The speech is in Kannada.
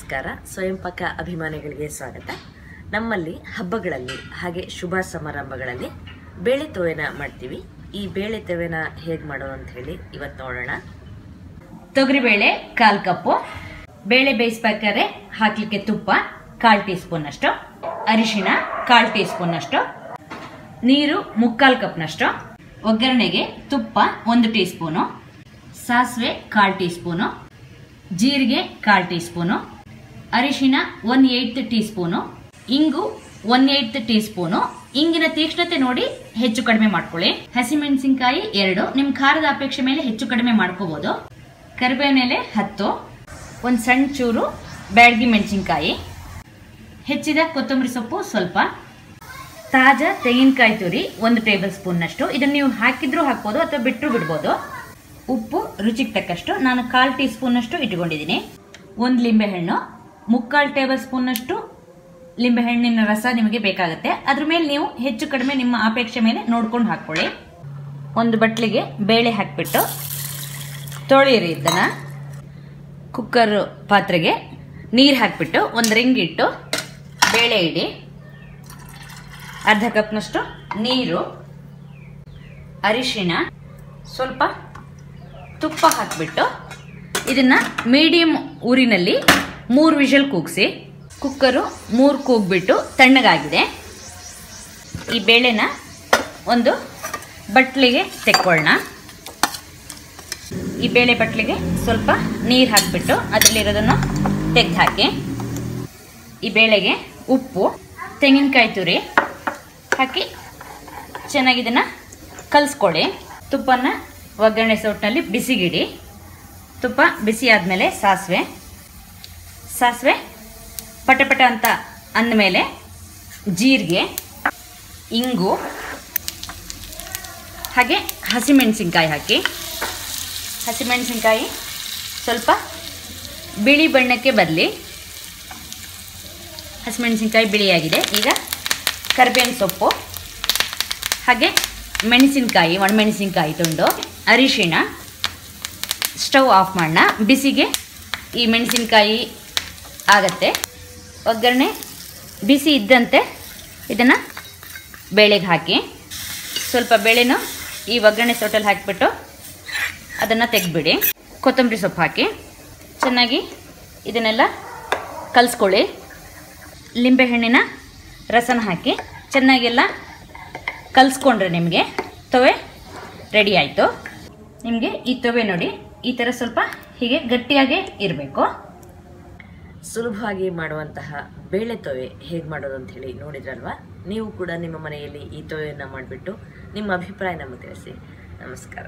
ನಮಸ್ಕಾರ. ಸ್ವಯಂ ಪಾಕ ಅಭಿಮಾನಿಗಳಿಗೆ ಸ್ವಾಗತ. ನಮ್ಮಲ್ಲಿ ಹಬ್ಬಗಳಲ್ಲಿ ಹಾಗೆ ಶುಭ ಸಮಾರಂಭಗಳಲ್ಲಿ ಬೇಳೆ ತೊವೆನ ಮಾಡ್ತೀವಿ. ಈ ಬೇಳೆ ತೊವೆನ ಹೇಗೆ ಮಾಡೋದು ಅಂತ ಹೇಳಿ ಇವತ್ತು ನೋಡೋಣ. ತೊಗರಿಬೇಳೆ 1/4 ಕಪ್, ಬೇಳೆ ಬೇಯಿಸಬೇಕಾದ್ರೆ ಹಾಕಲಿಕ್ಕೆ ತುಪ್ಪ 1/4 ಟೀ ಸ್ಪೂನ್ ಅಷ್ಟು, ಅರಿಶಿಣ 1/4 ಟೀ ಸ್ಪೂನ್ ಅಷ್ಟು, ನೀರು 3/4 ಕಪ್ನಷ್ಟು, ಒಗ್ಗರಣೆಗೆ ತುಪ್ಪ 1 ಟೀ ಸ್ಪೂನು, ಸಾಸಿವೆ 1/4 ಟೀ ಸ್ಪೂನು, ಜೀರಿಗೆ 1/4 ಟೀ ಸ್ಪೂನು, ಅರಿಶಿಣ 1/8 ಟೀ ಸ್ಪೂನು, ಇಂಗು 1/8 ಟೀ ಸ್ಪೂನು. ಇಂಗಿನ ತೀಕ್ಷ್ಣತೆ ನೋಡಿ ಹೆಚ್ಚು ಕಡಿಮೆ ಮಾಡ್ಕೊಳ್ಳಿ. ಹಸಿಮೆಣಸಿನಕಾಯಿ 2, ನಿಮ್ ಖಾರದ ಅಪೇಕ್ಷೆ ಮೇಲೆ ಹೆಚ್ಚು ಕಡಿಮೆ ಮಾಡ್ಕೋಬಹುದು. ಕರಿಬೇವಿನ ಎಲೆ 10, ಒಂದು ಸಣ್ಣ ಚೂರು ಬ್ಯಾಡಗಿ ಮೆಣಸಿನಕಾಯಿ, ಹೆಚ್ಚಿದ ಕೊತ್ತಂಬರಿ ಸೊಪ್ಪು ಸ್ವಲ್ಪ, ತಾಜಾ ತೆಂಗಿನಕಾಯಿ ತುರಿ 1 ಟೇಬಲ್ ಸ್ಪೂನ್ ನಷ್ಟು. ಇದನ್ನ ನೀವು ಹಾಕಿದ್ರೂ ಹಾಕ್ಬೋದು ಅಥವಾ ಬಿಟ್ಟರು ಬಿಡ್ಬೋದು. ಉಪ್ಪು ರುಚಿಗೆ ತಕ್ಕಷ್ಟು, ನಾನು 1/4 ಟೀ ಸ್ಪೂನ್ ಅಷ್ಟು ಇಟ್ಕೊಂಡಿದ್ದೀನಿ. 1 ಲಿಂಬೆಹಣ್ಣು, 3/4 ಟೇಬಲ್ ಸ್ಪೂನ್ ಅಷ್ಟು ಲಿಂಬೆಹಣ್ಣಿನ ರಸ ನಿಮಗೆ ಬೇಕಾಗುತ್ತೆ. ಅದ್ರ ಮೇಲೆ ನೀವು ಹೆಚ್ಚು ಕಡಿಮೆ ನಿಮ್ಮ ಅಪೇಕ್ಷೆ ಮೇಲೆ ನೋಡ್ಕೊಂಡು ಹಾಕೊಳ್ಳಿ. ಒಂದು ಬಟ್ಲಿಗೆ ಬೇಳೆ ಹಾಕ್ಬಿಟ್ಟು ತೊಳೆಯಿರಿ. ಇದನ್ನ ಕುಕ್ಕರ್ ಪಾತ್ರೆಗೆ ನೀರು ಹಾಕ್ಬಿಟ್ಟು ಒಂದು ರಿಂಗ್ ಇಟ್ಟು ಬೇಳೆ ಇಡಿ. 1/2 ಕಪ್ನಷ್ಟು ನೀರು, ಅರಿಶಿಣ, ಸ್ವಲ್ಪ ತುಪ್ಪ ಹಾಕ್ಬಿಟ್ಟು ಇದನ್ನ ಮೀಡಿಯಂ ಊರಿನಲ್ಲಿ 3 ವಿಷಲ್ ಕೂಗಿಸಿ. ಕುಕ್ಕರು 3 ಕೂಗ್ಬಿಟ್ಟು ತಣ್ಣಗಾಗಿದೆ. ಈ ಬೇಳೆನ ಒಂದು ಬಟ್ಲಿಗೆ ತೆಕ್ಕೊಳ್ಳೋಣ. ಈ ಬೇಳೆ ಬಟ್ಲಿಗೆ ಸ್ವಲ್ಪ ನೀರು ಹಾಕ್ಬಿಟ್ಟು ಅದರಲ್ಲಿರೋದನ್ನು ತೆಗೆದು ಹಾಕಿ. ಈ ಬೇಳೆಗೆ ಉಪ್ಪು, ತೆಂಗಿನಕಾಯಿ ತುರಿ ಹಾಕಿ ಚೆನ್ನಾಗಿ ಇದನ್ನ ಕಲಿಸ್ಕೊಳ್ಳಿ. ತುಪ್ಪನ ಒಗ್ಗರಣೆ ಸೌಟ್ನಲ್ಲಿ ಬಿಸಿಗಿಡಿ. ತುಪ್ಪ ಬಿಸಿ ಆದಮೇಲೆ ಸಾಸಿವೆ ಪಟಪಟ ಅಂತ ಅಂದಮೇಲೆ ಜೀರಿಗೆ, ಇಂಗು ಹಾಗೆ ಹಸಿಮೆಣಸಿನ್ಕಾಯಿ ಹಾಕಿ. ಹಸಿಮೆಣಸಿನ್ಕಾಯಿ ಸ್ವಲ್ಪ ಬಿಳಿ ಬಣ್ಣಕ್ಕೆ ಬರಲಿ. ಹಸಿಮೆಣಸಿನ್ಕಾಯಿ ಬಿಳಿಯಾಗಿದೆ. ಈಗ ಕರಿಬೇವಿನ ಸೊಪ್ಪು ಹಾಗೆ ಮೆಣಸಿನಕಾಯಿ, ಒಣಮೆಣಸಿನಕಾಯಿ ತುಂಡು, ಅರಿಶಿಣ. ಸ್ಟವ್ ಆಫ್ ಮಾಡೋಣ. ಬಿಸಿಗೆ ಈ ಮೆಣಸಿನಕಾಯಿ ಆಗತ್ತೆ. ಒಗ್ಗರಣೆ ಬಿಸಿ ಇದ್ದಂತೆ ಇದನ್ನು ಬೇಳೆಗೆ ಹಾಕಿ. ಸ್ವಲ್ಪ ಬೇಳೆನೂ ಈ ಒಗ್ಗರಣೆ ಸೌಟಲ್ಲಿ ಹಾಕಿಬಿಟ್ಟು ಅದನ್ನು ತೆಗೆದ್ಬಿಡಿ. ಕೊತ್ತಂಬರಿ ಸೊಪ್ಪು ಹಾಕಿ ಚೆನ್ನಾಗಿ ಇದನ್ನೆಲ್ಲ ಕಲಿಸ್ಕೊಳ್ಳಿ. ಲಿಂಬೆಹಣ್ಣಿನ ರಸನ ಹಾಕಿ ಚೆನ್ನಾಗೆಲ್ಲ ಕಲಿಸ್ಕೊಂಡ್ರೆ ನಿಮಗೆ ತೊವೆ ರೆಡಿ ಆಯಿತು. ನಿಮಗೆ ಈ ತೊವೆ ನೋಡಿ ಈ ಥರ ಸ್ವಲ್ಪ ಹೀಗೆ ಗಟ್ಟಿಯಾಗೇ ಇರಬೇಕು. ಸುಲಭವಾಗಿ ಮಾಡುವಂತಹ ಬೇಳೆ ತೊವೆ ಹೇಗೆ ಮಾಡೋದು ಅಂತ ಹೇಳಿ ನೋಡಿದ್ರಲ್ವಾ? ನೀವು ಕೂಡ ನಿಮ್ಮ ಮನೆಯಲ್ಲಿ ಈ ತೊವೆಯನ್ನು ಮಾಡಿಬಿಟ್ಟು ನಿಮ್ಮ ಅಭಿಪ್ರಾಯ ನಮಗೆ ತಿಳಿಸಿ. ನಮಸ್ಕಾರ.